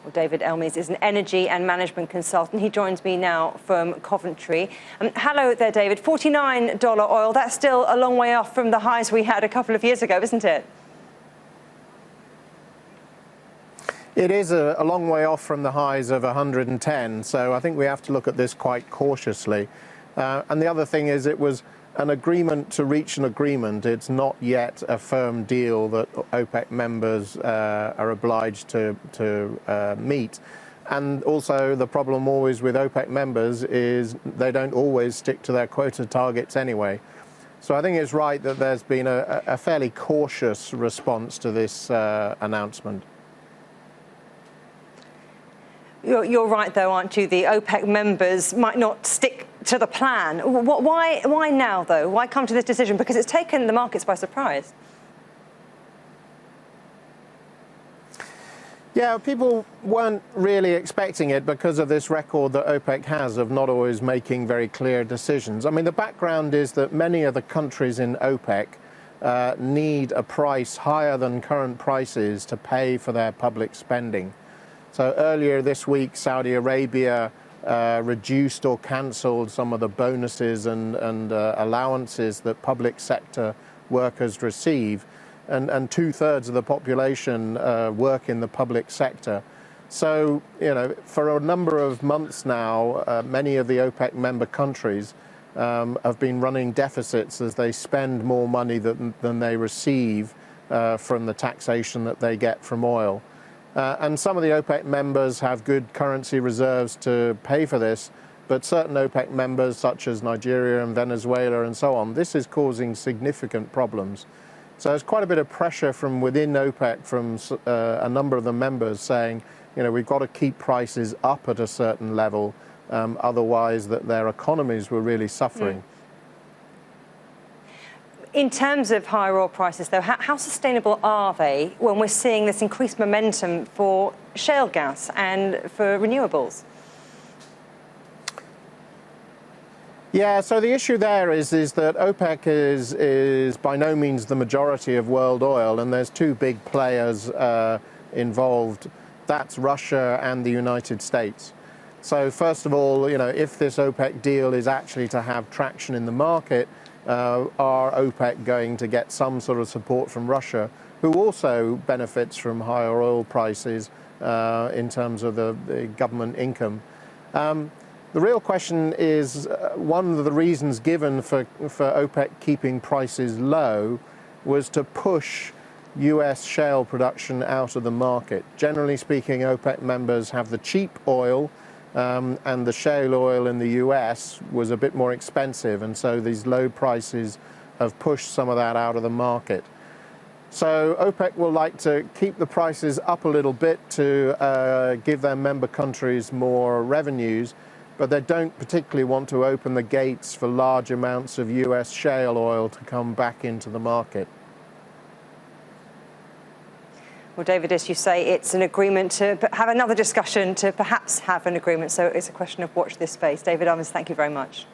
Well, David Elmes is an energy and management consultant. He joins me now from Coventry. Hello there, David. $49 oil, that's still a long way off from the highs we had a couple of years ago, isn't it? It is a long way off from the highs of 110, so I think we have to look at this quite cautiously. And the other thing is, it was an agreement to reach an agreement. It's not yet a firm deal that OPEC members are obliged to meet. And also the problem always with OPEC members is they don't always stick to their quota targets anyway. So I think it's right that there's been a fairly cautious response to this announcement. You're right, though, aren't you? The OPEC members might not stick to the plan. Why now, though? Why come to this decision? Because it's taken the markets by surprise. Yeah, people weren't really expecting it because of this record that OPEC has of not always making very clear decisions. I mean, the background is that many of the countries in OPEC need a price higher than current prices to pay for their public spending. So earlier this week, Saudi Arabia reduced or cancelled some of the bonuses and allowances that public sector workers receive. And two-thirds of the population work in the public sector. So, you know, for a number of months now, many of the OPEC member countries have been running deficits as they spend more money than they receive from the taxation that they get from oil. And some of the OPEC members have good currency reserves to pay for this, but certain OPEC members, such as Nigeria and Venezuela and so on, this is causing significant problems. So there's quite a bit of pressure from within OPEC, from a number of the members saying, you know, we've got to keep prices up at a certain level, otherwise that their economies were really suffering. In terms of higher oil prices, though, how sustainable are they when we're seeing this increased momentum for shale gas and for renewables? Yeah, so the issue there is that OPEC is by no means the majority of world oil, and there's two big players involved. That's Russia and the United States. So first of all, you know, if this OPEC deal is actually to have traction in the market, are OPEC going to get some sort of support from Russia, who also benefits from higher oil prices in terms of the government income? The real question is, one of the reasons given for OPEC keeping prices low was to push US shale production out of the market. Generally speaking, OPEC members have the cheap oil, and the shale oil in the US was a bit more expensive, and so these low prices have pushed some of that out of the market. So OPEC will like to keep the prices up a little bit to give their member countries more revenues, but they don't particularly want to open the gates for large amounts of US shale oil to come back into the market. Well, David, as you say, it's an agreement to have another discussion to perhaps have an agreement. So it's a question of watch this space. David Elmes, thank you very much.